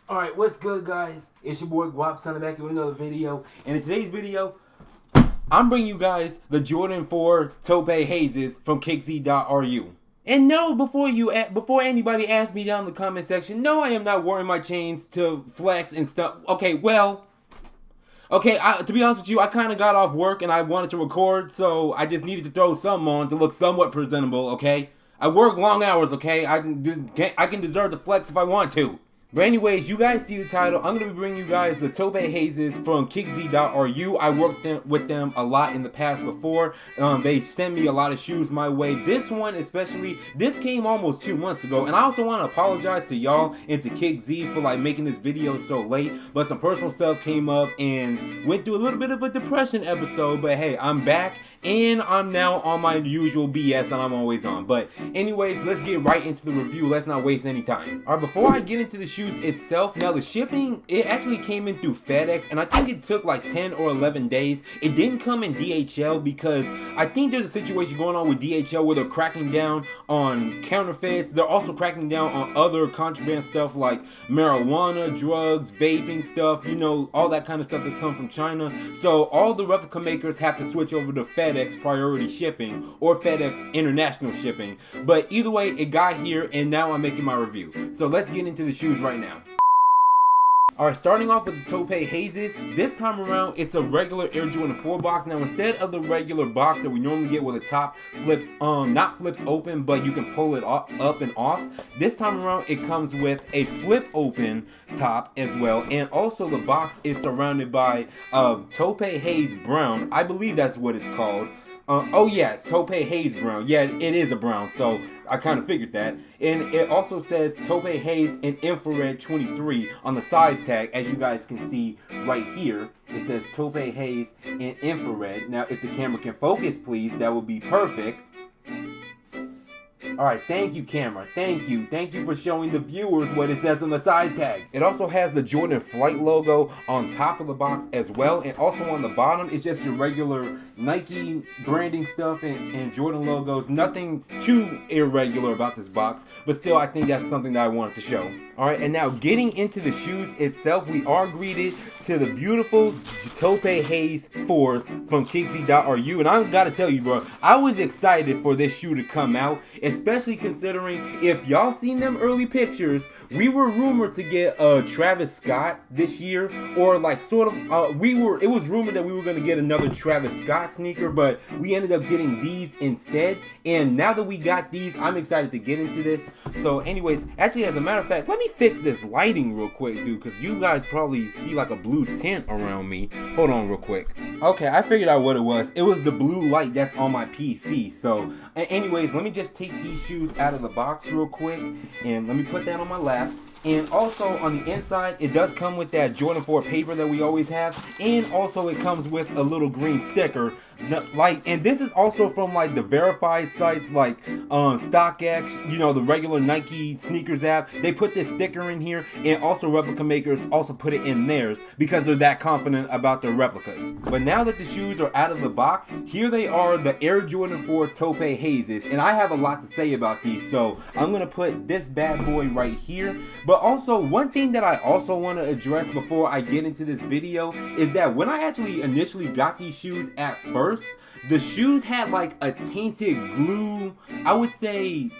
Alright, what's good, guys? It's your boy GwoppyTrai back with another video. And in today's video, I'm bringing you guys the Jordan 4 Taupe Hazes from kickz.ru. And no, before anybody asks me down in the comment section, no, I am not wearing my chains to flex and stuff. Okay, well, to be honest with you, I kind of got off work and I wanted to record, so I just needed to throw something on to look somewhat presentable, okay? I work long hours, okay? I can deserve the flex if I want to. But anyways, you guys see the title. I'm going to be bringing you guys the Taupe Hazes from kickz.ru. I worked with them a lot in the past before. They send me a lot of shoes my way. This one especially, this came almost 2 months ago. And I also want to apologize to y'all and to kickz for like making this video so late. But some personal stuff came up and went through a little bit of a depression episode. But hey, I'm back and I'm now on my usual BS that I'm always on. But anyways, let's get right into the review. Let's not waste any time. Alright, before I get into the shoes itself, now the shipping, it actually came in through FedEx and I think it took like 10 or 11 days. It didn't come in DHL because I think there's a situation going on with DHL where they're cracking down on counterfeits. They're also cracking down on other contraband stuff like marijuana, drugs, vaping stuff, you know, all that kind of stuff that's come from China. So all the replica makers have to switch over to FedEx priority shipping or FedEx international shipping. But either way, it got here and now I'm making my review. So let's get into the shoes right now. Alright, starting off with the Taupe Hazes, this time around it's a regular Air Jordan 4 box. Now instead of the regular box that we normally get where the top flips, not flips open, but you can pull it up and off, this time around it comes with a flip open top as well. And also the box is surrounded by Taupe Haze Brown. I believe that's what it's called. Oh yeah, Taupe Haze Brown. Yeah, it is a brown, so I kind of figured that. And it also says Taupe Haze in Infrared 23 on the size tag, as you guys can see right here. It says Taupe Haze in Infrared. Now, if the camera can focus, please, that would be perfect. Alright, thank you, camera. Thank you. Thank you for showing the viewers what it says on the size tag. It also has the Jordan Flight logo on top of the box as well. And also on the bottom, it's just your regular Nike branding stuff and Jordan logos. Nothing too irregular about this box. But still, I think that's something that I wanted to show. Alright, and now getting into the shoes itself, we are greeted to the beautiful Taupe Haze 4s from kickz.ru. And I gotta tell you, bro, I was excited for this shoe to come out, especially considering if y'all seen them early pictures, we were rumored to get Travis Scott this year, or like sort of it was rumored that we were going to get another Travis Scott sneaker, but we ended up getting these instead. And now that we got these, I'm excited to get into this. So anyways, actually, as a matter of fact, let me fix this lighting real quick, dude, because you guys probably see like a blue tint around me. Hold on real quick. Okay, I figured out what it was. It was the blue light that's on my PC. So anyways, let me just take these shoes out of the box real quick and let me put that on my lap. And also on the inside, it does come with that Jordan 4 paper that we always have, and also it comes with a little green sticker. And this is also from like the verified sites like StockX, you know, the regular Nike sneakers app. They put this sticker in here, and also replica makers also put it in theirs because they're that confident about their replicas. But now that the shoes are out of the box, here they are, the Air Jordan 4 Taupe Hazes, and I have a lot to say about these, so I'm gonna put this bad boy right here. But also, one thing that I also want to address before I get into this video is that when I actually initially got these shoes at first, the shoes had like a tainted glue, I would say,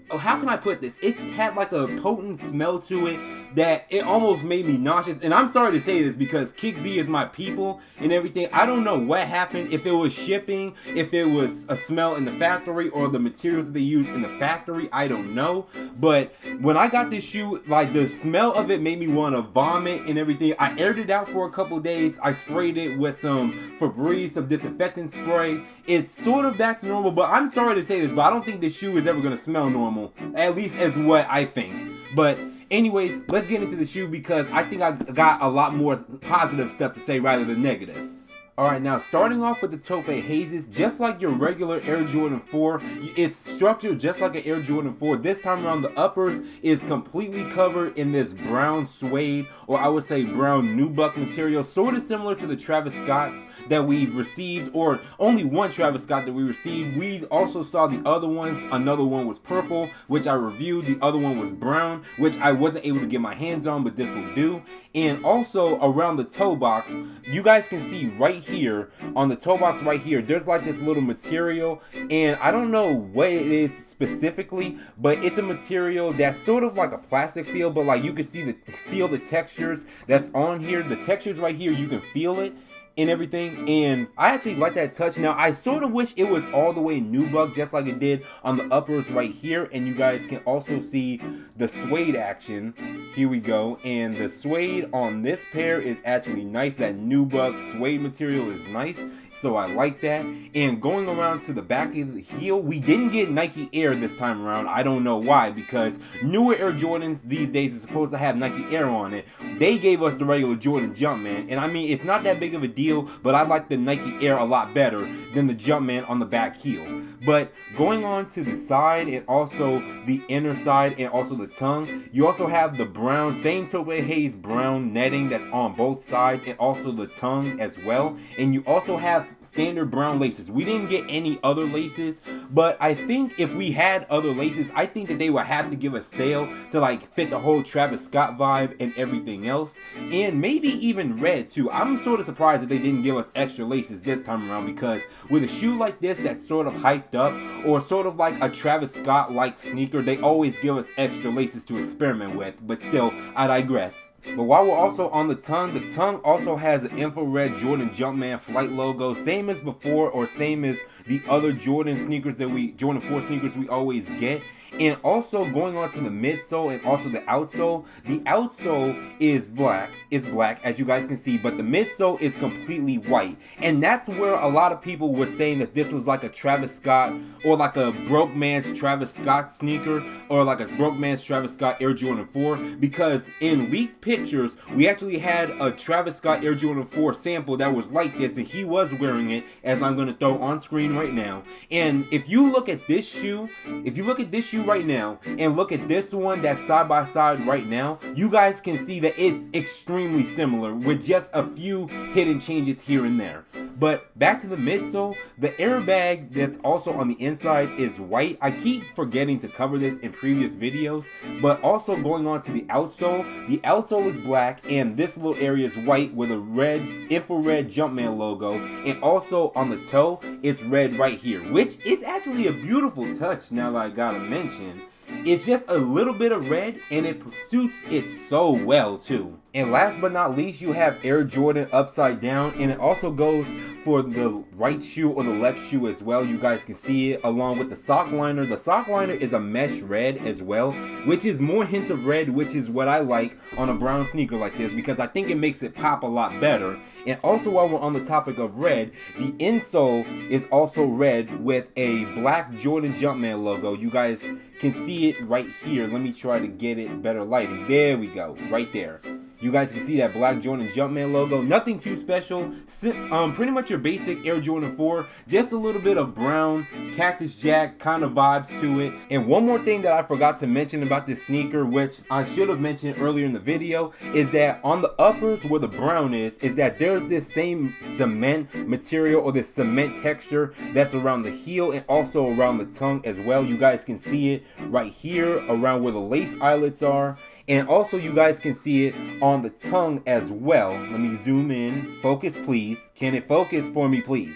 how can I put this? It had like a potent smell to it that it almost made me nauseous. And I'm sorry to say this because kickz is my people and everything. I don't know what happened, if it was shipping, if it was a smell in the factory or the materials that they use in the factory, I don't know. But when I got this shoe, like the smell of it made me want to vomit and everything. I aired it out for a couple days. I sprayed it with some Febreze, some disinfectant spray. It's sort of back to normal, but I'm sorry to say this, but I don't think this shoe is ever going to smell normal, at least as what I think. But anyways, let's get into the shoe because I think I got a lot more positive stuff to say rather than negative. Alright, now starting off with the Taupe Hazes, just like your regular Air Jordan 4, it's structured just like an Air Jordan 4. This time around, the uppers is completely covered in this brown suede, or I would say brown Nubuck material, sort of similar to the Travis Scotts that we've received, or only one Travis Scott that we received. We also saw the other ones. Another one was purple, which I reviewed. The other one was brown, which I wasn't able to get my hands on, but this will do. And also around the toe box, you guys can see right here on the toe box right here, there's like this little material, and I don't know what it is specifically, but it's a material that's sort of like a plastic feel, but like you can see feel the textures that's on here. The textures right here, you can feel it and everything, and I actually like that touch. Now I sort of wish it was all the way Nubuck, just like it did on the uppers right here, and you guys can also see the suede action. Here we go, and the suede on this pair is actually nice. That Nubuck suede material is nice, so I like that. And going around to the back of the heel, we didn't get Nike Air this time around. I don't know why, because newer Air Jordans these days is supposed to have Nike Air on it. They gave us the regular Jordan Jumpman, and I mean, it's not that big of a deal, but I like the Nike Air a lot better than the Jumpman on the back heel. But going on to the side and also the inner side and also the tongue, you also have the brown, same Taupe Haze brown netting that's on both sides, and also the tongue as well. And you also have standard brown laces. We didn't get any other laces, but I think if we had other laces, I think that they would have to give a sale to like fit the whole Travis Scott vibe and everything else, and maybe even red too. I'm sort of surprised that they didn't give us extra laces this time around, because with a shoe like this that's sort of hyped up, or sort of like a Travis Scott like sneaker, they always give us extra laces to experiment with. But still, I digress. But while we're also on the tongue also has an infrared Jordan Jumpman flight logo, same as before, or same as the other Jordan sneakers that Jordan 4 sneakers we always get. And also going on to the midsole and also the outsole is black. It's black, as you guys can see, but the midsole is completely white. And that's where a lot of people were saying that this was like a Travis Scott, or like a broke man's Travis Scott sneaker, or like a broke man's Travis Scott Air Jordan 4, because in leaked pictures, we actually had a Travis Scott Air Jordan 4 sample that was like this, and he was wearing it, as I'm going to throw on screen right now. And if you look at this shoe, right now, and look at this one that's side by side right now, you guys can see that it's extremely similar, with just a few hidden changes here and there. But back to the midsole, the airbag that's also on the inside is white. I keep forgetting to cover this in previous videos, but also going on to the outsole is black, and this little area is white with a red infrared Jumpman logo, and also on the toe, it's red right here, which is actually a beautiful touch now that I gotta mention. It's just a little bit of red, and it suits it so well too. And last but not least, you have Air Jordan upside down, and it also goes for the right shoe or the left shoe as well. You guys can see it along with the sock liner. The sock liner is a mesh red as well, which is more hints of red, which is what I like on a brown sneaker like this, because I think it makes it pop a lot better. And also, while we're on the topic of red, the insole is also red with a black Jordan Jumpman logo. You guys can see it right here. Let me try to get it better lighting. There we go, right there. You guys can see that black Jordan Jumpman logo. Nothing too special. Pretty much your basic Air Jordan 4. Just a little bit of brown, Cactus Jack kind of vibes to it. And one more thing that I forgot to mention about this sneaker, which I should have mentioned earlier in the video, is that on the uppers where the brown is that there's this same cement material, or this cement texture that's around the heel and also around the tongue as well. You guys can see it right here around where the lace eyelets are. And also you guys can see it on the tongue as well. Let me zoom in. Focus, please. Can it focus for me, please?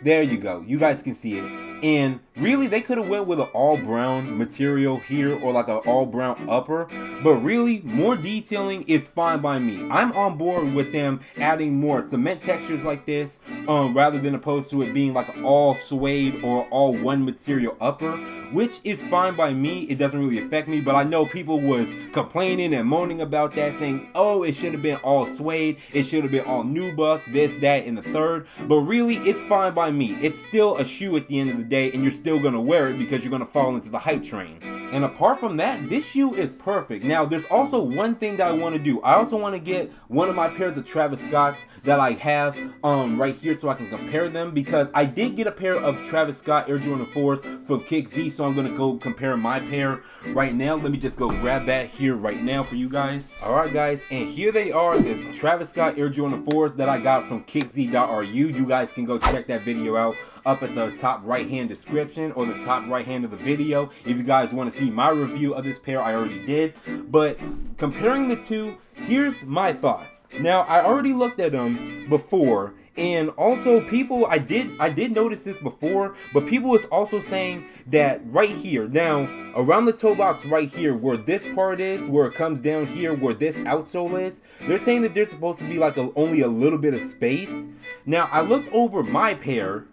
There you go. You guys can see it. And really, they could have went with an all brown material here, or like an all brown upper, but really more detailing is fine by me. I'm on board with them adding more cement textures like this, rather than opposed to it being like an all suede or all one material upper, which is fine by me. It doesn't really affect me, but I know people was complaining and moaning about that, saying, oh, it should have been all suede, it should have been all Nubuck, this, that, and the third. But really, it's fine by me. It's still a shoe at the end of the day, and you're still gonna wear it because you're gonna fall into the hype train. And apart from that, this shoe is perfect. Now, there's also one thing that I want to do. I also want to get one of my pairs of Travis Scotts that I have right here so I can compare them, because I did get a pair of Travis Scott Air Jordan 4s from Kick Z, so I'm going to go compare my pair right now. Let me just go grab that here right now for you guys. Alright guys, and here they are, the Travis Scott Air Jordan 4s that I got from kickz.ru. You guys can go check that video out up at the top right hand description or the top right hand of the video. If you guys want to see my review of this pair, I already did. But comparing the two, here's my thoughts. Now, I already looked at them before, and also people, I did notice this before, but people was also saying that right here, now around the toe box right here, where this part is, where it comes down here, where this outsole is, they're saying that there's supposed to be like only a little bit of space. Now, I looked over my pair,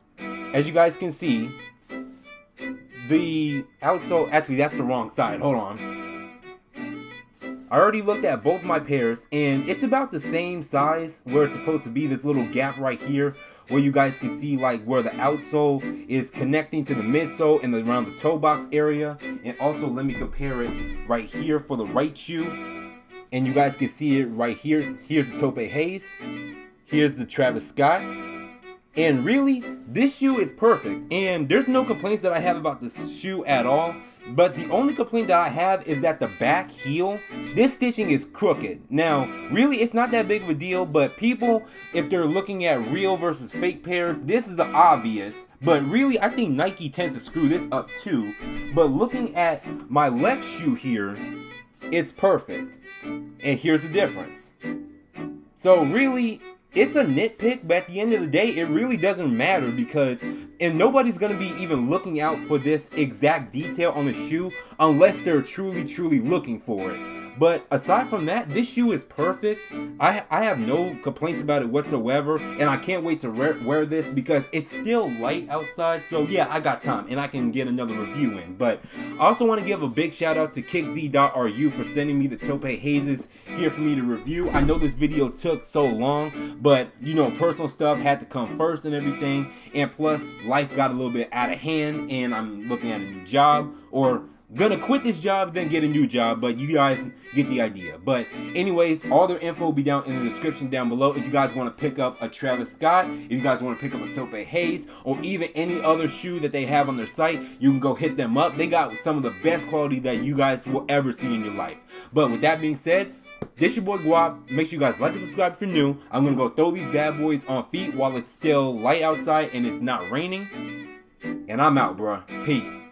as you guys can see, the outsole, actually that's the wrong side, hold on. I already looked at both my pairs, and it's about the same size where it's supposed to be, this little gap right here, where you guys can see like where the outsole is connecting to the midsole and around the toe box area. And also let me compare it right here for the right shoe, and you guys can see it right here. Here's the Taupe Haze, here's the Travis Scott's. And really, this shoe is perfect, and there's no complaints that I have about this shoe at all. But the only complaint that I have is that the back heel, this stitching is crooked. Now, really, it's not that big of a deal, but people, if they're looking at real versus fake pairs, this is the obvious. But really, I think Nike tends to screw this up too. But looking at my left shoe here, it's perfect. And here's the difference. So really, it's a nitpick, but at the end of the day, it really doesn't matter, because and nobody's going to be even looking out for this exact detail on the shoe unless they're truly looking for it. But aside from that, this shoe is perfect. I have no complaints about it whatsoever, and I can't wait to wear this because it's still light outside. So yeah, I got time and I can get another review in. But I also want to give a big shout out to kickz.ru for sending me the Taupe Hazes here for me to review. I know this video took so long, but you know, personal stuff had to come first and everything, and plus life got a little bit out of hand, and I'm looking at a new job, or gonna quit this job then get a new job, but you guys get the idea. But anyways, all their info will be down in the description down below. If you guys want to pick up a Travis Scott, if you guys want to pick up a Taupe Haze, or even any other shoe that they have on their site, you can go hit them up. They got some of the best quality that you guys will ever see in your life. But with that being said, this your boy Gwop. Make sure you guys like and subscribe if you're new. I'm gonna go throw these bad boys on feet while it's still light outside and it's not raining. And I'm out, bruh. Peace.